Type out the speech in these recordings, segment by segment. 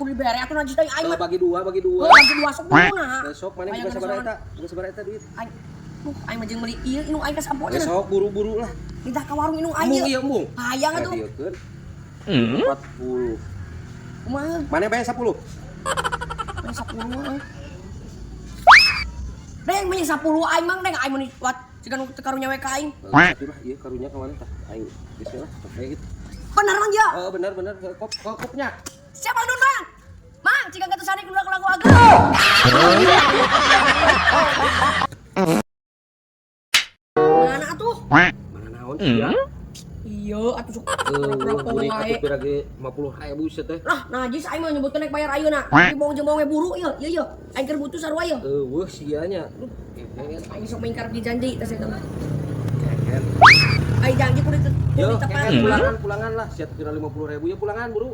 kudu dibere atuh najis teh aing mah. Bagi dua. Bagi dua sok kumaha. Sok mana bukan sabar eta duit. Aing mah jeung meuli ieu inung aing ka sampona. Sok buru-buru lah. Minta ka warung inung aing. Iya, Mung. Hayang atuh. 40. Kumaha? Mana bayar 10? Bayar 10 mah. Deng mah 10 aing mang deng aing mun wat cikan karunya we ka aing. Tapi mah ieu karunya ka mana tah? Aing geus lah kayak gitu. Bener mang ya? Oh, benar. Kopnya. Siapa Dun Bang? Mang, jika kata sani kudu lagu agama. Mana atuh? Mana naon ya? Iya, atuh sok Atuh wae. pirage 50.000 set teh. Lah, najis aing mah nyebutkeun naik bayar ayeuna. Di bohong jeung bohong buru ieu, ieu. Aing keur butuh sarua ieu. Weuh sia nya. Aing sok mingkar di janji teh eta mah. Aing janji kudu Yo, ditepan. pulangan lah. Siap kira 50.000 ya pulangan, Buru.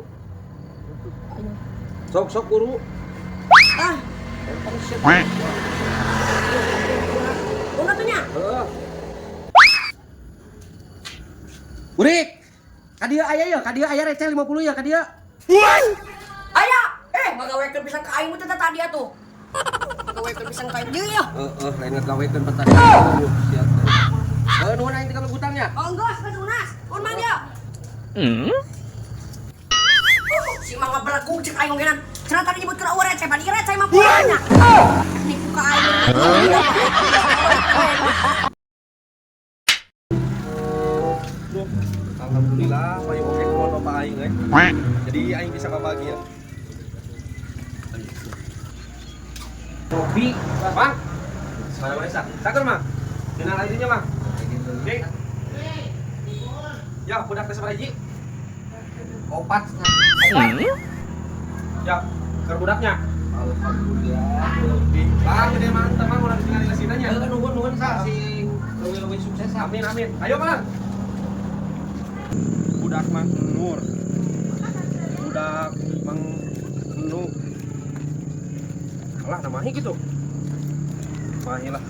Sok Buru. Ah, nya. Urik. Kadia aya receh 50 ya kadia. Aya, ngagawekeun pisan ka aing teh tadi atuh. Ngagawekeun pisan ka aing ya. Lain ngagawekeun petani. Siap. Nuhun aing 30 gutangnya. Oh, geus unas. Un mang dia. Si mang ngabelagu cek aing ogenan. Cenah tadi nyebut keur receh, bani receh mah pulangnya. Nipu ka aing. Alhamdulillah, payu oke kumaha Pak aing Jadi aing bisa bahagia. Kopi, Bang. Salah Saker, Mang. Dina lainnya, Mang. Ding. Ya, budak teh sabaraha hiji? 4. Ya, keur budaknya. Alhamdulillah. Bang, gede mantap, Mang. Ulah tinggal di sini nya. Nuhun sa sing leuwih sukses. Amin. Ayo, Mang. Budak Mang Nur. Budak Mang Nu. Kalah namanya gitu. Mahilah.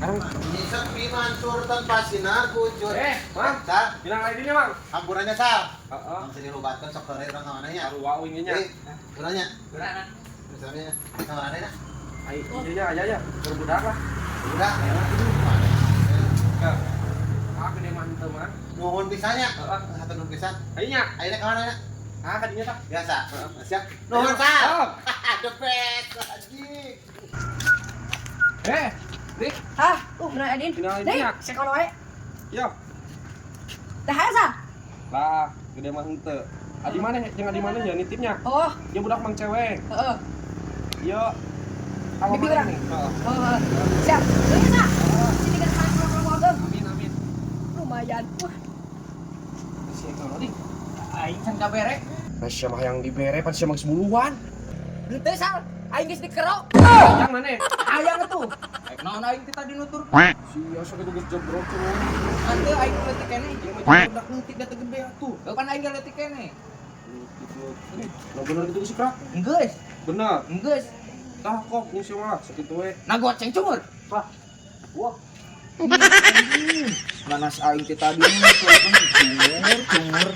Bisa Mansur tanpa sinar kucur. Mang, Sa, bilang lainnya, Mang. hampurannya Sa. Heeh. Bisa dirubatkan sok tore orang ka mananya. Aduh, wau ininya. Kurangnya. Misalnya ka mananya. Ai, iya ya. Berbudak lah. Udah, Ya. Gede mantap, Mang. nuhun pisahnya. Heeh. Satu nuhun pisah. Ayeuna. Ayeuna ka mananya? Kadinya tah. Biasa. Siap. Nuhun, Nuhun Sa. Sa. The best anjing. Dik. Hah? Bener Adin. Tinggal Ding, minyak. sekono wae. Yo. Tah sa? Lah, gede mah henteu. Adi mana ya nitipnya? Oh, Dia budak mang cewek. heeh. Iya. Bibi urang. Nih? Heeh. Oh, siap. Deui sa. Sini kan saya pulang ageng. Amin. Lumayan. Wah, Si Eko nih. aing can kabere. Masya mah yang dibere pan siapa semuluan. Henteu sal. Aing geus dikero. Yang mana? Ayang atuh. Naon aing teh tadi nutur? Si Asa itu geus jebrok tuh. Henteu aing leutik keneh. Yang macam budak leutik da teu gede atuh. Heuh kan aing leutik keneh. Nah bener gitu sih krak. Geus, Bener. geus. Tah kok ngisi mah sakitu we. Nagoceng cumur. Wah. Wah. Manas aing teh tadi cumur.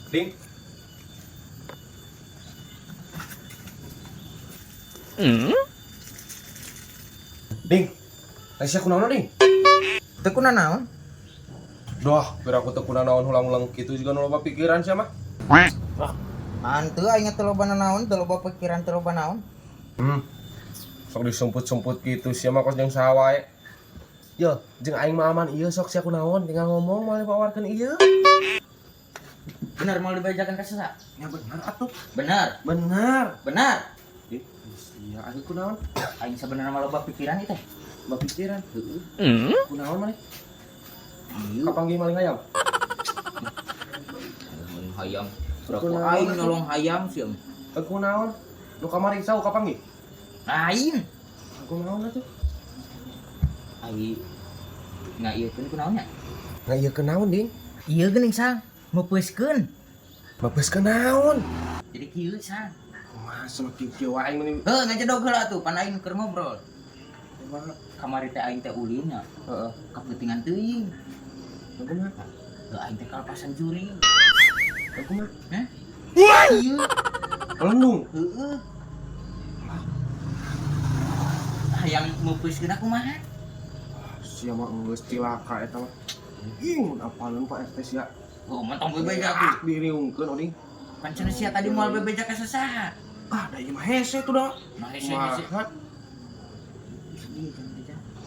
Ding. Ding. Tasya kunaon ding? Teu kuna naon? Doh, biar aku teu kunaon ulang-ulang kitu juga nu loba pikiran sia mah. Anteu aing teh loba naon, teu loba pikiran, teu loba naon. Sok disumput-sumput gitu sia mah kos jeung saha wae. Yo, jeung aing mah aman ieu sok sia kunaon, tinggal ngomong moal dipawarkeun ieu. Bener mau dibajakan ka sesa? Ya bener atuh. Bener. Bener. Iya, aing kunaon? Aing sebenarnya mah loba pikiran ieu teh. Loba pikiran. Heeh. Kunaon maneh? Kapanggih maling ayam. Maling hayam. Berapa Kunaon aing atuh? nolong hayam sih. Kunaon? Nu kamari sau kapanggih? Lain. Kunaon atuh? Aing ngaieukeun kunaonnya? Ngaieukeun naon, Ding? Ieu geuning sang, meupeuskeun. Mapeskeun naon? Jadi kayak kieu san. Mas makin kieu aing meni. Heuh ngajadog heula tuh pan aing keur ngobrol. Kamari teh aing teh ulin nya. Heeh, kapentingan teuing. Kumaha? Heuh aing teh kalepasan juri. Kumaha? Heh? Ieu. Lendung. Heeh. Hayang meupeuskeun aku mah. Sia mah geus cilaka eta mah. Ing apaleun Pak RT sia. Oh, mentong bebeja tuh. Diriungkeun oding. Kan cenah sia tadi moal bebeja ka sasaha. Ah, da ieu mah hese tuh da. Nah, hese.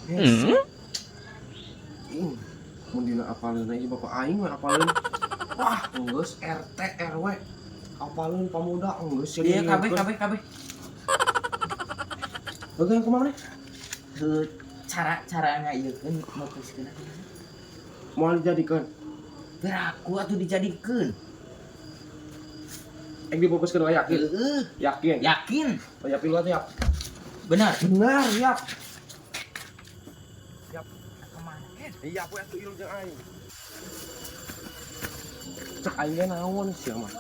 Hese. Ing mun dina apaleunna ieu bapak aing mah apaleun. Wah, geus RT RW. Apaleun pamuda geus sia. Iya, kabeh. Bagaimana kumaha maneh? Heuh, cara ieu keun meupeuskeun aku. Moal dijadikeun. Beraku atuh dijadikeun. Dipupuskeun we yakin. Heeh, Yakin. yakin. Oh, ya pilu atuh ya. Benar. Benar, ya. Kemana? Iya, aku atuh ilmu jeung aing. Cek aing ge naon sia mah.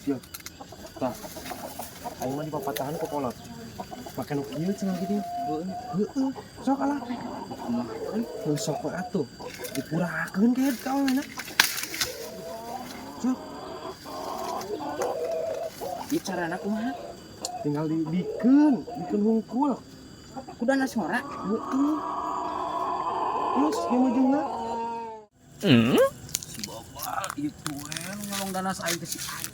Siap. Tah. Aing mah dipapatahan ku kolot. Make nu kieu cenah kitu. Heeh. Sok alah. Kumaha euy? Sok we atuh. Dipurakeun ke ka aweuna. Sok. Bicarana kumaha? Tinggal dikeun hungkul. Kudana suara. Heeh. Terus yang ujungna. Si Bobal itu nyolong dana saing teh si aing.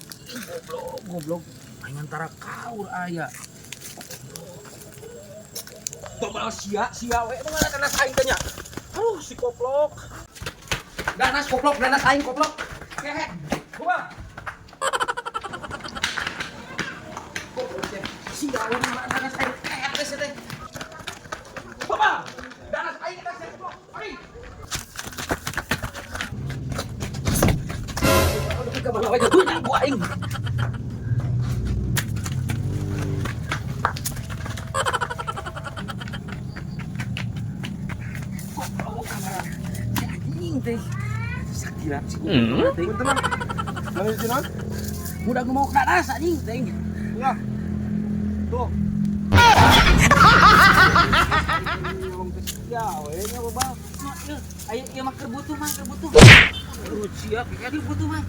Goblok. Aing antara kaur aya. Bobal sia we nu ngaran dana saing teh nya. Aduh si koplok. Danas koplok, danas aing koplok. Hehe. Gua. Sia we ngaran dana saing teh teh. Bobal. Danas aing teh sia koplok. Aing. Ka mana wae tuh gua aing. Teh sakilat sih teh. Punten lah. Dari sini. Udah gua mau ke atas anjing teh. Ya. Tuh. Ya, we nya Bobal. Ayo ieu mah keur butuh. Siap, ieu butuh mah.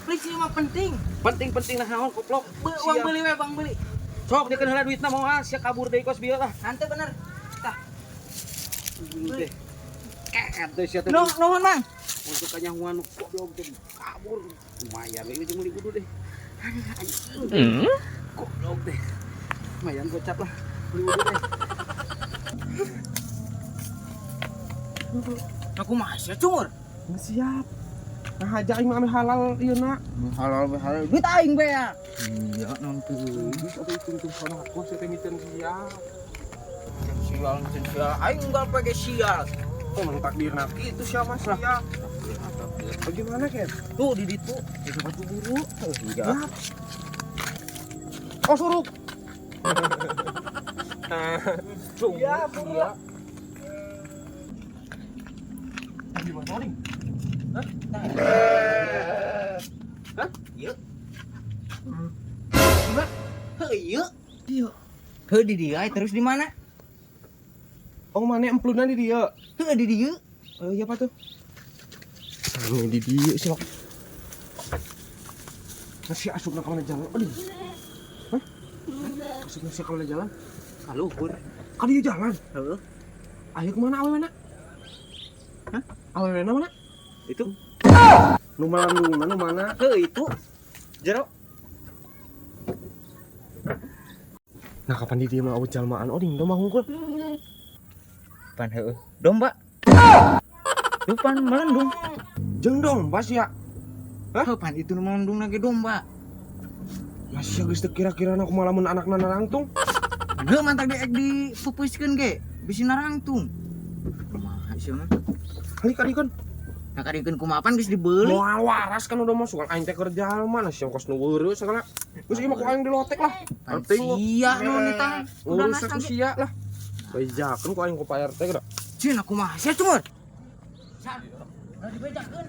Please ieu mah penting. Penting nah naon koplok. Uang beli we, Bang beli. Sok dikeun heula duitna moal sia kabur deui kos bieu lah. Hante bener. Tah. Teh. Atuh sia teh. Nuhun, Mang. Untuk kanyahuan goblok teh kabur. Lumayan we jeung meuli kudu deh. Goblok teh. Lumayan gocap lah. Beli wudu deh. Aku masih cumur. Siap. Nah aja aing mah halal ieu na. Halal duit aing be ya. Iya non teu. Geus atuh hitung sana aku saya teh miteun siap. Sial aing enggak pakai sial. Emang takdirna kitu sia mah siap. Bagaimana Ken? Tuh di ditu, di batu biru. Siap. Oh suruk. Siap, iya. Gimana nih? Hah? Ieu. Heuh ieu. Heuh di dia terus di mana? Oh mana empluna di dia? Heuh di dia. Iya apa tuh? Anu di dia sih. Nasi asupna ka mana jalan? Aduh. Hah? Asupna ka mana jalan? Kaluhur. Ka dia jalan. Heuh. Ayo kemana awewena? Hah? Awewena mana? Itu. Nu malandungna nu mana? Heuh itu. Jero. Nah kapan di dia mah awet jalmaan oding domah hungkul. Pan heuh. Domba. Tuh pan melendung. Jeung domba sia. Heuh pan itu nu melendung lagi domba. Masih geus teu kira-kira na kumaha lamun anakna narangtung. Heuh mantak di pupuskeun ge. Bisi narangtung. Kumaha sih mah? Kali kadikeun. Nah kadikeun kumapan geus dibeuli. Moal waras kan udah masuk aing teh kerja mana sih kos nu weureu sagala. Geus ieu mah ku aing dilotek lah. Penting Sia nu ditahan. Udah urus aku sia lah. Bejakeun ku aing ku Pak RT geura. Cina kumaha sia cumur. Udah dibejakeun.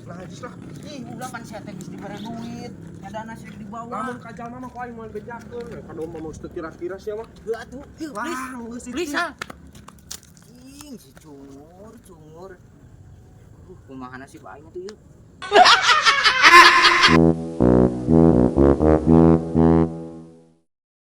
Lah geus lah. Ih, ulah pan sia teh geus dibere duit. Nyadana sih dibawa. Lamun ka jalma mah ku aing moal bejakeun. Kada mau teu kira-kira sia mah. Heuh atuh. Yuk, please. Wah, geus itu. Please, Sal. Ing si cungur. Kumaha nasib aing tuh yuk.